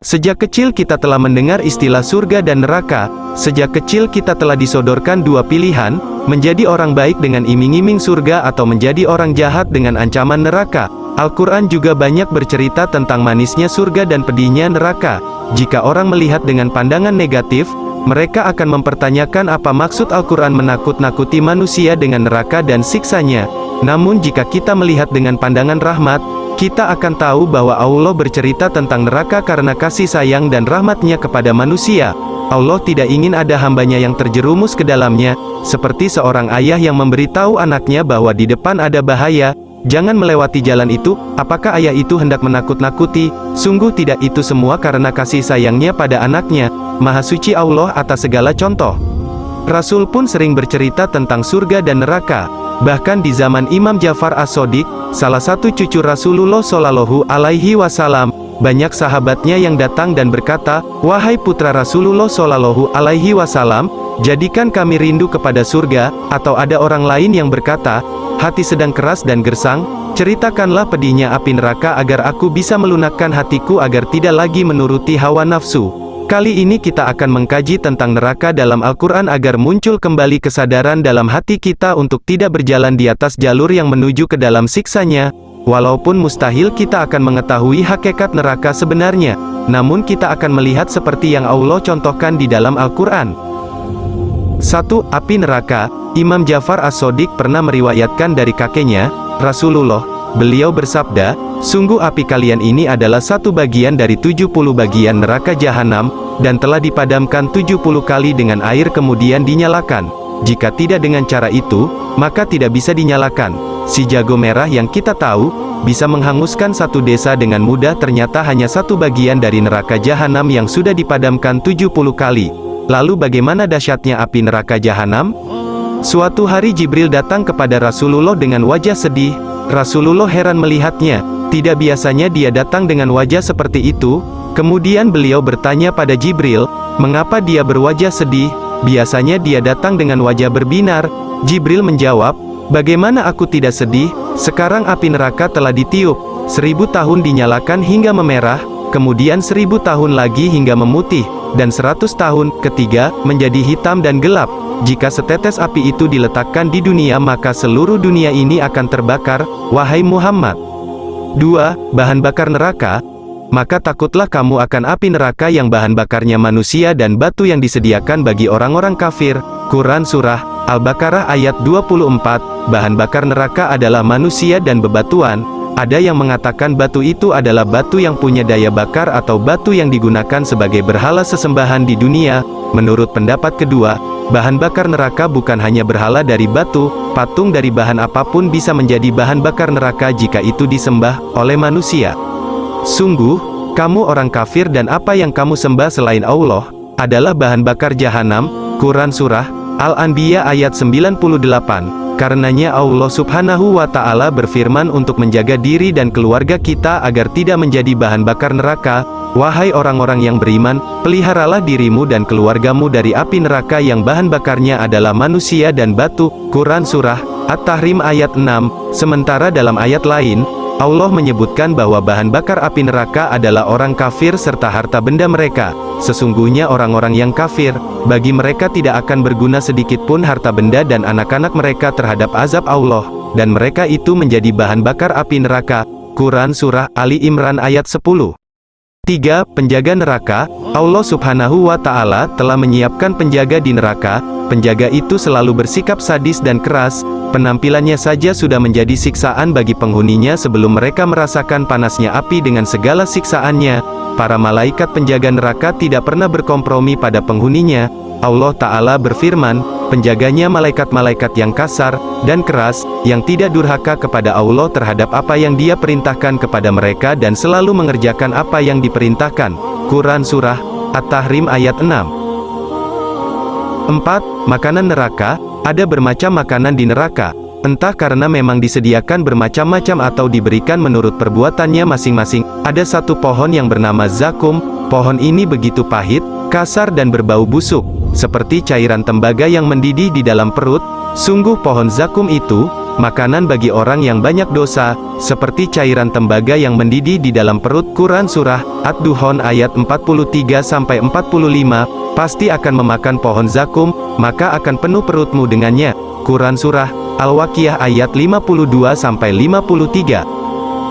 Sejak kecil kita telah mendengar istilah surga dan neraka. Sejak kecil kita telah disodorkan dua pilihan, menjadi orang baik dengan iming-iming surga atau menjadi orang jahat dengan ancaman neraka. Al-Quran juga banyak bercerita tentang manisnya surga dan pedihnya neraka. Jika orang melihat dengan pandangan negatif, mereka akan mempertanyakan apa maksud Al-Quran menakut-nakuti manusia dengan neraka dan siksanya. Namun jika kita melihat dengan pandangan rahmat, kita akan tahu bahwa Allah bercerita tentang neraka karena kasih sayang dan rahmatnya kepada manusia. Allah tidak ingin ada hambanya yang terjerumus ke dalamnya, seperti seorang ayah yang memberitahu anaknya bahwa di depan ada bahaya, jangan melewati jalan itu. Apakah ayah itu hendak menakut-nakuti? Sungguh tidak, itu semua karena kasih sayangnya pada anaknya. Maha suci Allah atas segala contoh. Rasul pun sering bercerita tentang surga dan neraka. Bahkan di zaman Imam Ja'far As-Shadiq, salah satu cucu Rasulullah Shallallahu Alaihi Wasallam, banyak sahabatnya yang datang dan berkata, "Wahai putra Rasulullah Shallallahu Alaihi Wasallam, jadikan kami rindu kepada surga." Atau ada orang lain yang berkata, "Hati sedang keras dan gersang, ceritakanlah pedihnya api neraka agar aku bisa melunakkan hatiku agar tidak lagi menuruti hawa nafsu." Kali ini kita akan mengkaji tentang neraka dalam Al-Quran agar muncul kembali kesadaran dalam hati kita untuk tidak berjalan di atas jalur yang menuju ke dalam siksanya. Walaupun mustahil kita akan mengetahui hakikat neraka sebenarnya, namun kita akan melihat seperti yang Allah contohkan di dalam Al-Quran. 1. Api neraka. Imam Ja'far As-Shadiq pernah meriwayatkan dari kakeknya, Rasulullah, beliau bersabda, "Sungguh api kalian ini adalah satu bagian dari 70 bagian neraka jahanam, dan telah dipadamkan 70 kali dengan air kemudian dinyalakan. Jika tidak dengan cara itu, maka tidak bisa dinyalakan. Si jago merah yang kita tahu, bisa menghanguskan satu desa dengan mudah, ternyata hanya satu bagian dari neraka jahanam yang sudah dipadamkan 70 kali. Lalu bagaimana dahsyatnya api neraka jahanam?" Suatu hari Jibril datang kepada Rasulullah dengan wajah sedih. Rasulullah heran melihatnya. Tidak biasanya dia datang dengan wajah seperti itu. Kemudian beliau bertanya pada Jibril, "Mengapa dia berwajah sedih? Biasanya dia datang dengan wajah berbinar." Jibril menjawab, "Bagaimana aku tidak sedih? Sekarang api neraka telah ditiup, 1000 tahun dinyalakan hingga memerah, kemudian 1000 tahun lagi hingga memutih, dan 100 tahun, ketiga, menjadi hitam dan gelap. Jika setetes api itu diletakkan di dunia maka seluruh dunia ini akan terbakar, wahai Muhammad." 2. Bahan bakar neraka. Maka takutlah kamu akan api neraka yang bahan bakarnya manusia dan batu yang disediakan bagi orang-orang kafir. Quran Surah Al-Baqarah ayat 24. Bahan bakar neraka adalah manusia dan bebatuan. Ada yang mengatakan batu itu adalah batu yang punya daya bakar atau batu yang digunakan sebagai berhala sesembahan di dunia. Menurut pendapat kedua, bahan bakar neraka bukan hanya berhala dari batu, patung dari bahan apapun bisa menjadi bahan bakar neraka jika itu disembah oleh manusia. Sungguh, kamu orang kafir dan apa yang kamu sembah selain Allah, adalah bahan bakar jahanam. Quran Surah Al-Anbiya ayat 98. Karenanya Allah Subhanahu wa Ta'ala berfirman untuk menjaga diri dan keluarga kita agar tidak menjadi bahan bakar neraka. Wahai orang-orang yang beriman, peliharalah dirimu dan keluargamu dari api neraka yang bahan bakarnya adalah manusia dan batu. Quran Surah At-Tahrim ayat 6. Sementara dalam ayat lain, Allah menyebutkan bahwa bahan bakar api neraka adalah orang kafir serta harta benda mereka. Sesungguhnya orang-orang yang kafir, bagi mereka tidak akan berguna sedikitpun harta benda dan anak-anak mereka terhadap azab Allah, dan mereka itu menjadi bahan bakar api neraka. Quran Surah Ali Imran ayat 10. 3. Penjaga neraka. Allah Subhanahu wa Ta'ala telah menyiapkan penjaga di neraka. Penjaga itu selalu bersikap sadis dan keras. Penampilannya saja sudah menjadi siksaan bagi penghuninya sebelum mereka merasakan panasnya api dengan segala siksaannya. Para malaikat penjaga neraka tidak pernah berkompromi pada penghuninya. Allah Ta'ala berfirman, penjaganya malaikat-malaikat yang kasar dan keras, yang tidak durhaka kepada Allah terhadap apa yang Dia perintahkan kepada mereka dan selalu mengerjakan apa yang diperintahkan. Quran Surah At-Tahrim ayat 6. 4. Makanan neraka. Ada bermacam makanan di neraka. Entah karena memang disediakan bermacam-macam atau diberikan menurut perbuatannya masing-masing. Ada satu pohon yang bernama zakum. Pohon ini begitu pahit, kasar dan berbau busuk, seperti cairan tembaga yang mendidih di dalam perut. Sungguh pohon zakum itu makanan bagi orang yang banyak dosa, seperti cairan tembaga yang mendidih di dalam perut. Quran Surah Ad-Duhan ayat 43-45, pasti akan memakan pohon zakum, maka akan penuh perutmu dengannya. Quran Surah Al-Waqiah ayat 52-53.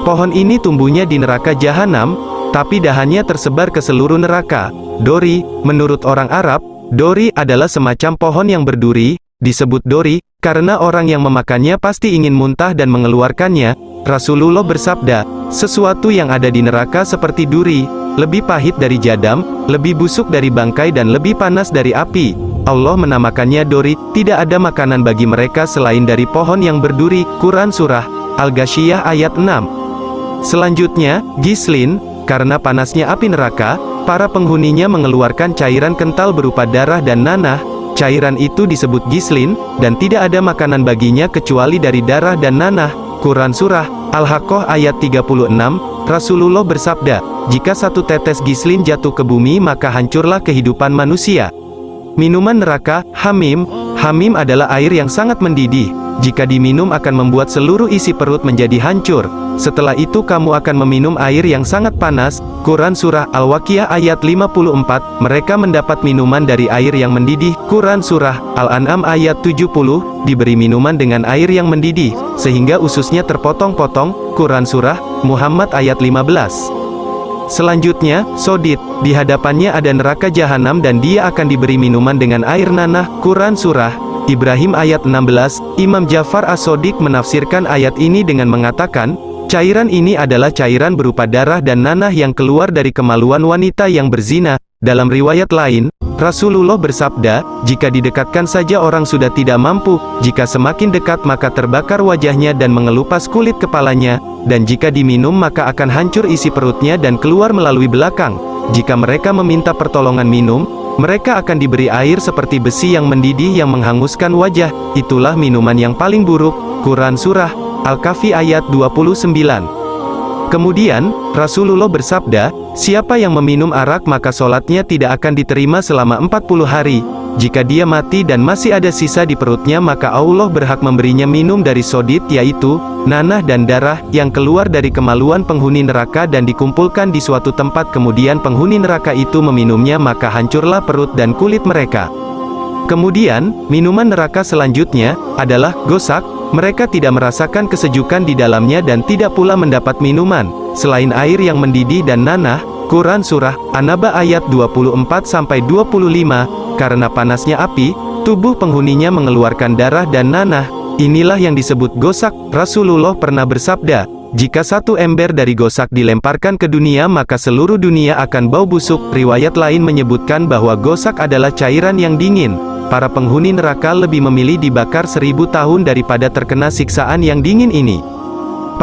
Pohon ini tumbuhnya di neraka jahanam, tapi dahannya tersebar ke seluruh neraka. Dori, menurut orang Arab, dori adalah semacam pohon yang berduri, disebut dori, karena orang yang memakannya pasti ingin muntah dan mengeluarkannya. Rasulullah bersabda, sesuatu yang ada di neraka seperti duri, lebih pahit dari jadam, lebih busuk dari bangkai dan lebih panas dari api. Allah menamakannya dori, tidak ada makanan bagi mereka selain dari pohon yang berduri. Quran Surah Al-Ghasyiyah ayat 6. Selanjutnya, gislin, karena panasnya api neraka, para penghuninya mengeluarkan cairan kental berupa darah dan nanah. Cairan itu disebut gislin, dan tidak ada makanan baginya kecuali dari darah dan nanah. Quran Surah Al-Haqqah ayat 36, Rasulullah bersabda, jika satu tetes gislin jatuh ke bumi maka hancurlah kehidupan manusia. Minuman neraka, hamim. Hamim adalah air yang sangat mendidih. Jika diminum akan membuat seluruh isi perut menjadi hancur. Setelah itu kamu akan meminum air yang sangat panas. Quran Surah Al-Waqiah ayat 54, mereka mendapat minuman dari air yang mendidih. Quran Surah Al-An'am ayat 70, diberi minuman dengan air yang mendidih, sehingga ususnya terpotong-potong. Quran Surah Muhammad ayat 15. Selanjutnya, sodid, di hadapannya ada neraka jahanam dan dia akan diberi minuman dengan air nanah. Quran Surah Ibrahim ayat 16, Imam Ja'far As-Shadiq menafsirkan ayat ini dengan mengatakan, cairan ini adalah cairan berupa darah dan nanah yang keluar dari kemaluan wanita yang berzina. Dalam riwayat lain, Rasulullah bersabda, jika didekatkan saja orang sudah tidak mampu, jika semakin dekat maka terbakar wajahnya dan mengelupas kulit kepalanya, dan jika diminum maka akan hancur isi perutnya dan keluar melalui belakang. Jika mereka meminta pertolongan minum, mereka akan diberi air seperti besi yang mendidih yang menghanguskan wajah. Itulah minuman yang paling buruk. Quran Surah Al-Kahfi ayat 29. Kemudian, Rasulullah bersabda, siapa yang meminum arak maka solatnya tidak akan diterima selama 40 hari. Jika dia mati dan masih ada sisa di perutnya maka Allah berhak memberinya minum dari sodid, yaitu nanah dan darah, yang keluar dari kemaluan penghuni neraka dan dikumpulkan di suatu tempat. Kemudian penghuni neraka itu meminumnya maka hancurlah perut dan kulit mereka. Kemudian, minuman neraka selanjutnya adalah gosak. Mereka tidak merasakan kesejukan di dalamnya dan tidak pula mendapat minuman selain air yang mendidih dan nanah. Quran Surah An-Naba ayat 24-25, karena panasnya api, tubuh penghuninya mengeluarkan darah dan nanah. Inilah yang disebut gosak. Rasulullah pernah bersabda, jika satu ember dari gosak dilemparkan ke dunia maka seluruh dunia akan bau busuk. Riwayat lain menyebutkan bahwa gosak adalah cairan yang dingin. Para penghuni neraka lebih memilih dibakar 1000 tahun daripada terkena siksaan yang dingin ini.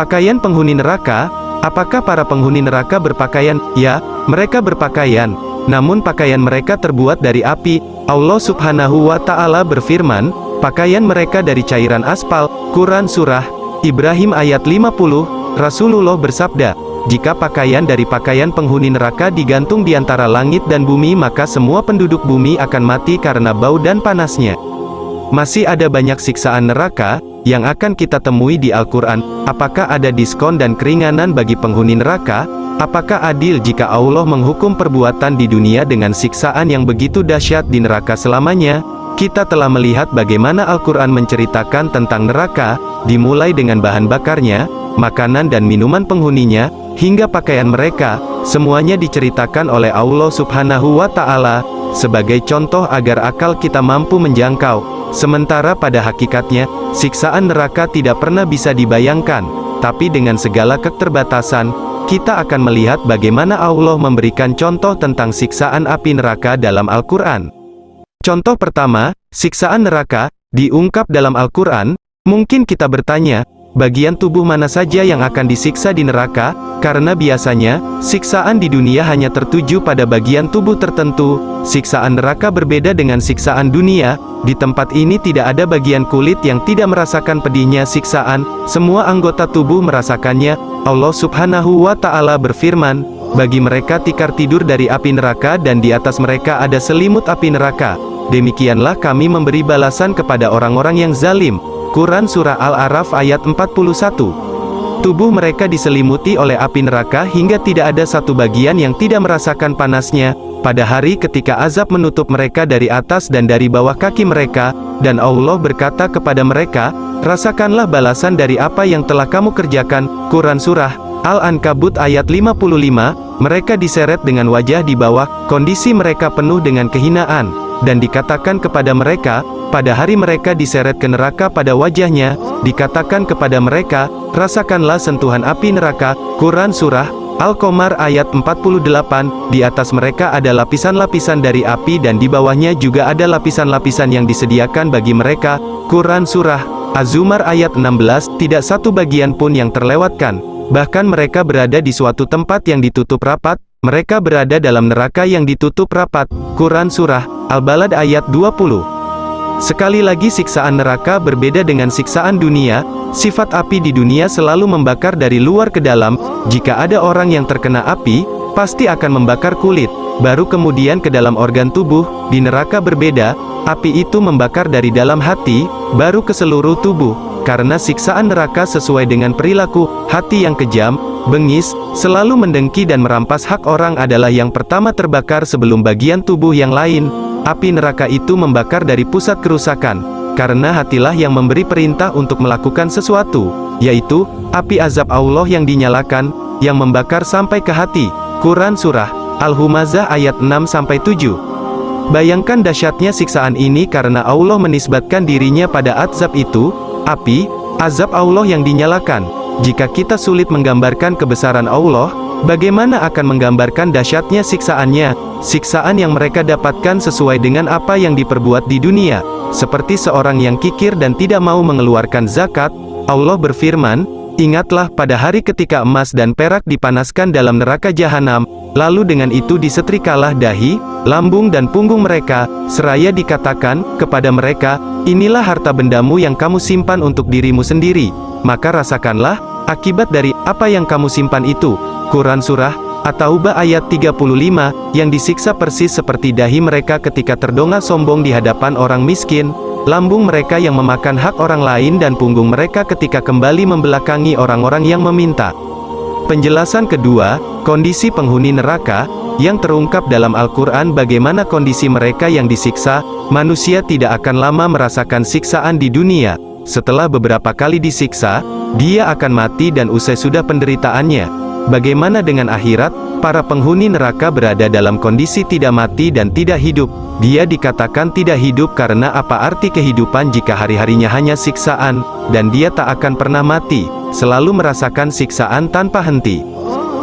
Pakaian penghuni neraka. Apakah para penghuni neraka berpakaian? Ya, mereka berpakaian. Namun pakaian mereka terbuat dari api. Allah Subhanahu wa Ta'ala berfirman, pakaian mereka dari cairan aspal. Quran Surah Ibrahim ayat 50, Rasulullah bersabda, jika pakaian dari pakaian penghuni neraka digantung di antara langit dan bumi maka semua penduduk bumi akan mati karena bau dan panasnya. Masih ada banyak siksaan neraka yang akan kita temui di Al-Quran. Apakah ada diskon dan keringanan bagi penghuni neraka? Apakah adil jika Allah menghukum perbuatan di dunia dengan siksaan yang begitu dahsyat di neraka selamanya? Kita telah melihat bagaimana Al-Quran menceritakan tentang neraka, dimulai dengan bahan bakarnya, makanan dan minuman penghuninya, hingga pakaian mereka. Semuanya diceritakan oleh Allah Subhanahu wa Ta'ala sebagai contoh agar akal kita mampu menjangkau. Sementara pada hakikatnya, siksaan neraka tidak pernah bisa dibayangkan. Tapi dengan segala keterbatasan, kita akan melihat bagaimana Allah memberikan contoh tentang siksaan api neraka dalam Al-Quran. Contoh pertama, siksaan neraka diungkap dalam Al-Quran. Mungkin kita bertanya, bagian tubuh mana saja yang akan disiksa di neraka? Karena biasanya, siksaan di dunia hanya tertuju pada bagian tubuh tertentu. Siksaan neraka berbeda dengan siksaan dunia. Di tempat ini tidak ada bagian kulit yang tidak merasakan pedihnya siksaan. Semua anggota tubuh merasakannya. Allah Subhanahu wa Ta'ala berfirman, bagi mereka tikar tidur dari api neraka dan di atas mereka ada selimut api neraka. Demikianlah kami memberi balasan kepada orang-orang yang zalim. Quran Surah Al-A'raf ayat 41. Tubuh mereka diselimuti oleh api neraka hingga tidak ada satu bagian yang tidak merasakan panasnya, pada hari ketika azab menutup mereka dari atas dan dari bawah kaki mereka, dan Allah berkata kepada mereka, rasakanlah balasan dari apa yang telah kamu kerjakan. Quran Surah Al-Ankabut ayat 55, mereka diseret dengan wajah di bawah, kondisi mereka penuh dengan kehinaan, dan dikatakan kepada mereka, pada hari mereka diseret ke neraka pada wajahnya, dikatakan kepada mereka, rasakanlah sentuhan api neraka. Quran Surah Al-Qamar ayat 48, di atas mereka ada lapisan-lapisan dari api dan di bawahnya juga ada lapisan-lapisan yang disediakan bagi mereka. Quran Surah Az-Zumar ayat 16, tidak satu bagian pun yang terlewatkan. Bahkan mereka berada di suatu tempat yang ditutup rapat, mereka berada dalam neraka yang ditutup rapat. Quran Surah Al-Balad ayat 20. Sekali lagi siksaan neraka berbeda dengan siksaan dunia. Sifat api di dunia selalu membakar dari luar ke dalam. Jika ada orang yang terkena api, pasti akan membakar kulit, baru kemudian ke dalam organ tubuh. Di neraka berbeda, api itu membakar dari dalam hati, baru ke seluruh tubuh. Karena siksaan neraka sesuai dengan perilaku hati yang kejam, bengis, selalu mendengki dan merampas hak orang adalah yang pertama terbakar sebelum bagian tubuh yang lain. Api neraka itu membakar dari pusat kerusakan, karena hatilah yang memberi perintah untuk melakukan sesuatu, yaitu api azab Allah yang dinyalakan, yang membakar sampai ke hati. Quran Surah Al-Humazah ayat 6-7. Bayangkan dahsyatnya siksaan ini karena Allah menisbatkan dirinya pada azab itu, api, azab Allah yang dinyalakan. Jika kita sulit menggambarkan kebesaran Allah, bagaimana akan menggambarkan dahsyatnya siksaannya? Siksaan yang mereka dapatkan sesuai dengan apa yang diperbuat di dunia, seperti seorang yang kikir dan tidak mau mengeluarkan zakat. Allah berfirman, ingatlah pada hari ketika emas dan perak dipanaskan dalam neraka jahanam, lalu dengan itu disetrikalah dahi, lambung dan punggung mereka, seraya dikatakan kepada mereka, inilah harta bendamu yang kamu simpan untuk dirimu sendiri, maka rasakanlah akibat dari apa yang kamu simpan itu. Quran Surah At-Taubah ayat 35, yang disiksa persis seperti dahi mereka ketika terdongak sombong di hadapan orang miskin, lambung mereka yang memakan hak orang lain dan punggung mereka ketika kembali membelakangi orang-orang yang meminta. Penjelasan kedua, kondisi penghuni neraka, yang terungkap dalam Al-Quran bagaimana kondisi mereka yang disiksa. Manusia tidak akan lama merasakan siksaan di dunia. Setelah beberapa kali disiksa, dia akan mati dan usai sudah penderitaannya. Bagaimana dengan akhirat? Para penghuni neraka berada dalam kondisi tidak mati dan tidak hidup. Dia dikatakan tidak hidup karena apa arti kehidupan jika hari-harinya hanya siksaan, dan dia tak akan pernah mati, selalu merasakan siksaan tanpa henti.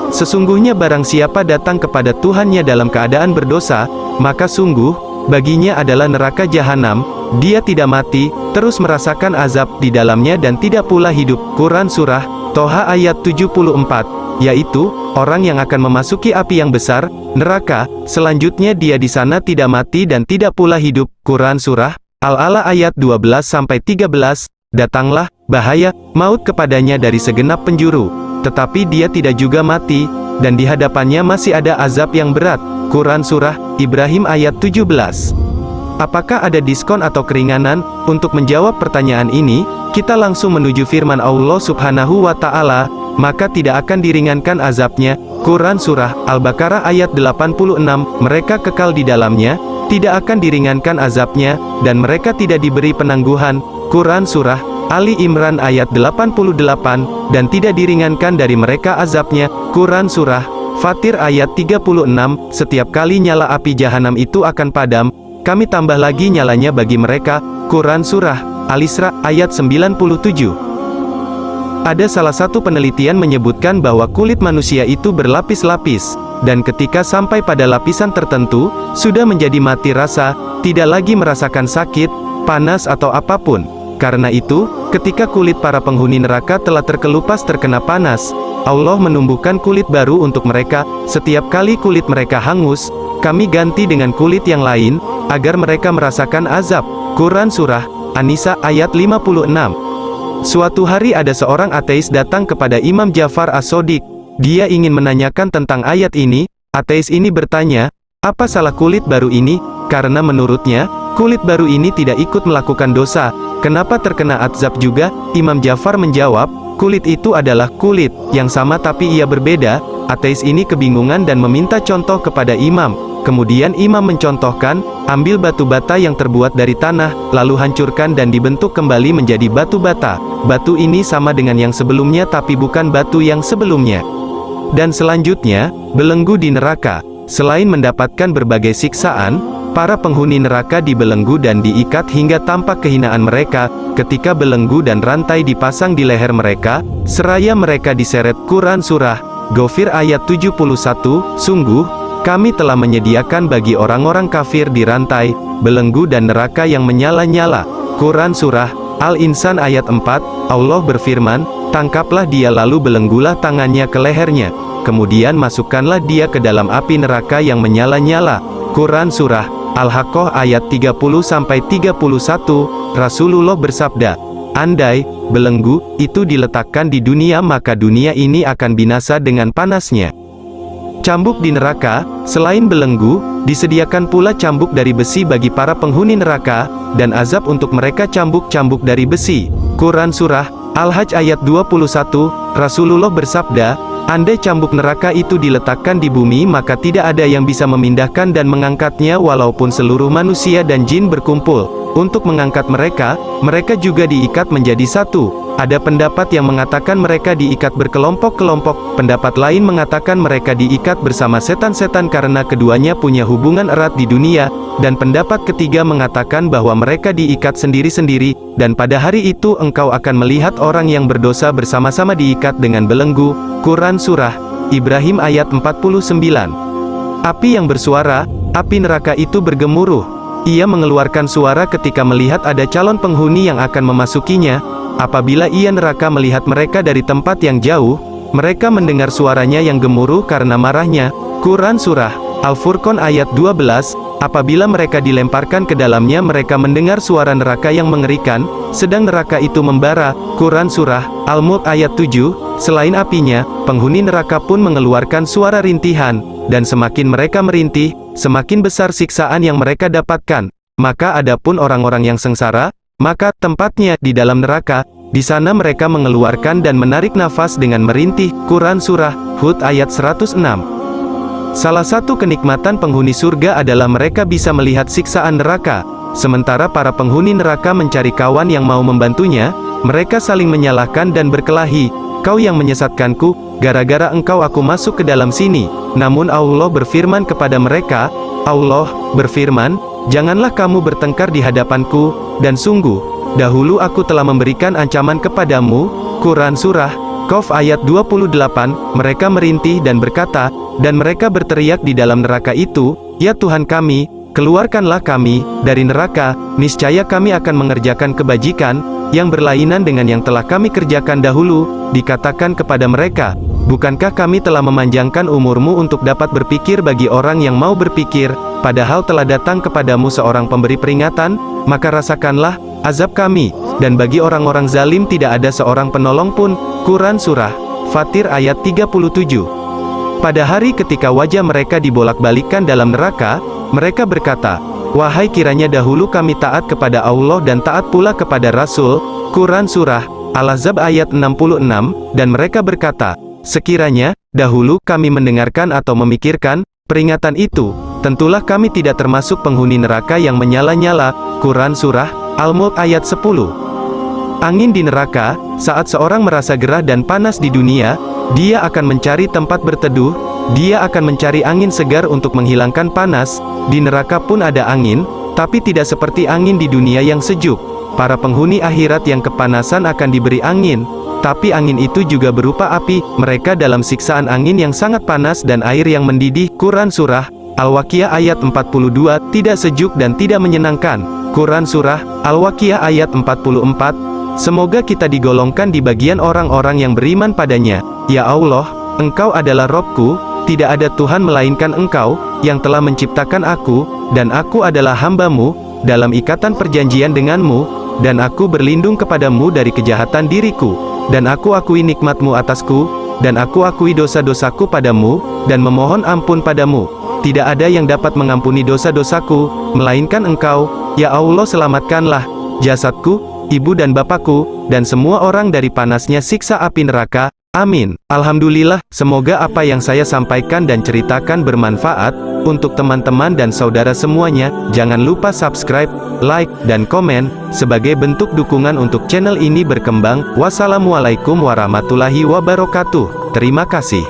Sesungguhnya barang siapa datang kepada Tuhannya dalam keadaan berdosa, maka sungguh, baginya adalah neraka jahanam. Dia tidak mati, terus merasakan azab di dalamnya dan tidak pula hidup. Quran Surah Toha ayat 74, yaitu, orang yang akan memasuki api yang besar, neraka, selanjutnya dia di sana tidak mati dan tidak pula hidup. Quran Surah Al-A'la ayat 12-13, datanglah bahaya, maut kepadanya dari segenap penjuru, tetapi dia tidak juga mati, dan di hadapannya masih ada azab yang berat. Quran Surah Ibrahim ayat 17. Apakah ada diskon atau keringanan? Untuk menjawab pertanyaan ini, kita langsung menuju firman Allah Subhanahu wa Ta'ala, maka tidak akan diringankan azabnya. Quran Surah Al-Baqarah ayat 86, mereka kekal di dalamnya, tidak akan diringankan azabnya, dan mereka tidak diberi penangguhan. Quran Surah Ali Imran ayat 88, dan tidak diringankan dari mereka azabnya. Quran Surah Fatir ayat 36, setiap kali nyala api jahanam itu akan padam, kami tambah lagi nyalanya bagi mereka. Quran Surah Al-Isra ayat 97. Ada salah satu penelitian menyebutkan bahwa kulit manusia itu berlapis-lapis, dan ketika sampai pada lapisan tertentu, sudah menjadi mati rasa, tidak lagi merasakan sakit, panas atau apapun. Karena itu, ketika kulit para penghuni neraka telah terkelupas terkena panas, Allah menumbuhkan kulit baru untuk mereka. Setiap kali kulit mereka hangus, kami ganti dengan kulit yang lain, agar mereka merasakan azab. Quran Surah An-Nisa ayat 56. Suatu hari ada seorang ateis datang kepada Imam Ja'far As-Shadiq. Dia ingin menanyakan tentang ayat ini. Ateis ini bertanya, apa salah kulit baru ini? Karena menurutnya, kulit baru ini tidak ikut melakukan dosa. Kenapa terkena azab juga? Imam Ja'far menjawab, kulit itu adalah kulit yang sama tapi ia berbeda. Ateis ini kebingungan dan meminta contoh kepada imam. Kemudian imam mencontohkan, ambil batu bata yang terbuat dari tanah, lalu hancurkan dan dibentuk kembali menjadi batu bata. Batu ini sama dengan yang sebelumnya tapi bukan batu yang sebelumnya. Dan selanjutnya, belenggu di neraka. Selain mendapatkan berbagai siksaan, para penghuni neraka dibelenggu dan diikat hingga tampak kehinaan mereka, ketika belenggu dan rantai dipasang di leher mereka, seraya mereka diseret. Quran Surah Ghafir ayat 71, sungguh, kami telah menyediakan bagi orang-orang kafir di rantai, belenggu dan neraka yang menyala-nyala. Quran Surah Al-Insan ayat 4, Allah berfirman, tangkaplah dia lalu belenggulah tangannya ke lehernya, kemudian masukkanlah dia ke dalam api neraka yang menyala-nyala. Quran Surah Al-Haqqah ayat 30-31, Rasulullah bersabda, andai belenggu itu diletakkan di dunia maka dunia ini akan binasa dengan panasnya. Cambuk di neraka, selain belenggu, disediakan pula cambuk dari besi bagi para penghuni neraka, dan azab untuk mereka cambuk-cambuk dari besi. Quran Surah Al-Hajj ayat 21, Rasulullah bersabda, andai cambuk neraka itu diletakkan di bumi maka tidak ada yang bisa memindahkan dan mengangkatnya walaupun seluruh manusia dan jin berkumpul. Untuk mengangkat mereka, mereka juga diikat menjadi satu. Ada pendapat yang mengatakan mereka diikat berkelompok-kelompok, pendapat lain mengatakan mereka diikat bersama setan-setan karena keduanya punya hubungan erat di dunia, dan pendapat ketiga mengatakan bahwa mereka diikat sendiri-sendiri, dan pada hari itu engkau akan melihat orang yang berdosa bersama-sama diikat dengan belenggu. Quran Surah Ibrahim ayat 49. Api yang bersuara, api neraka itu bergemuruh. Ia mengeluarkan suara ketika melihat ada calon penghuni yang akan memasukinya. Apabila ia neraka melihat mereka dari tempat yang jauh, mereka mendengar suaranya yang gemuruh karena marahnya. Quran Surah Al-Furqan ayat 12, apabila mereka dilemparkan ke dalamnya mereka mendengar suara neraka yang mengerikan, sedang neraka itu membara. Quran Surah Al-Mulk ayat 7, selain apinya, penghuni neraka pun mengeluarkan suara rintihan, dan semakin mereka merintih, semakin besar siksaan yang mereka dapatkan. Maka adapun orang-orang yang sengsara, maka tempatnya di dalam neraka. Di sana mereka mengeluarkan dan menarik nafas dengan merintih. Quran Surah Hud ayat 106. Salah satu kenikmatan penghuni surga adalah mereka bisa melihat siksaan neraka. Sementara para penghuni neraka mencari kawan yang mau membantunya, mereka saling menyalahkan dan berkelahi. Kau yang menyesatkanku, gara-gara engkau aku masuk ke dalam sini. Namun Allah berfirman kepada mereka, Allah berfirman, janganlah kamu bertengkar di hadapanku, dan sungguh, dahulu aku telah memberikan ancaman kepadamu. Quran Surah Qaf ayat 28, mereka merintih dan berkata, dan mereka berteriak di dalam neraka itu, ya Tuhan kami, keluarkanlah kami dari neraka, niscaya kami akan mengerjakan kebajikan yang berlainan dengan yang telah kami kerjakan dahulu. Dikatakan kepada mereka, bukankah kami telah memanjangkan umurmu untuk dapat berpikir bagi orang yang mau berpikir, padahal telah datang kepadamu seorang pemberi peringatan, maka rasakanlah azab kami, dan bagi orang-orang zalim tidak ada seorang penolong pun. Quran Surah Fatir ayat 37. Pada hari ketika wajah mereka dibolak-balikkan dalam neraka, mereka berkata, wahai kiranya dahulu kami taat kepada Allah dan taat pula kepada Rasul. Quran Surah Al-Ahzab ayat 66, dan mereka berkata, sekiranya dahulu kami mendengarkan atau memikirkan peringatan itu, tentulah kami tidak termasuk penghuni neraka yang menyala-nyala. Quran Surah Al-Mulk ayat 10. Angin di neraka, saat seorang merasa gerah dan panas di dunia, dia akan mencari tempat berteduh, dia akan mencari angin segar untuk menghilangkan panas. Di neraka pun ada angin, tapi tidak seperti angin di dunia yang sejuk. Para penghuni akhirat yang kepanasan akan diberi angin, tapi angin itu juga berupa api. Mereka dalam siksaan angin yang sangat panas dan air yang mendidih. Quran Surah Al-Waqiah ayat 42, tidak sejuk dan tidak menyenangkan. Quran Surah Al-Waqiah ayat 44, semoga kita digolongkan di bagian orang-orang yang beriman padanya. Ya Allah, Engkau adalah Robku, tidak ada Tuhan melainkan Engkau, yang telah menciptakan aku, dan aku adalah hamba-Mu, dalam ikatan perjanjian denganmu, dan aku berlindung kepadamu dari kejahatan diriku, dan aku akui nikmat-Mu atasku, dan aku akui dosa-dosaku padamu, dan memohon ampun padamu. Tidak ada yang dapat mengampuni dosa-dosaku, melainkan Engkau. Ya Allah, selamatkanlah jasadku, ibu dan bapakku, dan semua orang dari panasnya siksa api neraka. Amin. Alhamdulillah, semoga apa yang saya sampaikan dan ceritakan bermanfaat untuk teman-teman dan saudara semuanya. Jangan lupa subscribe, like, dan komen sebagai bentuk dukungan untuk channel ini berkembang. Wassalamualaikum warahmatullahi wabarakatuh. Terima kasih.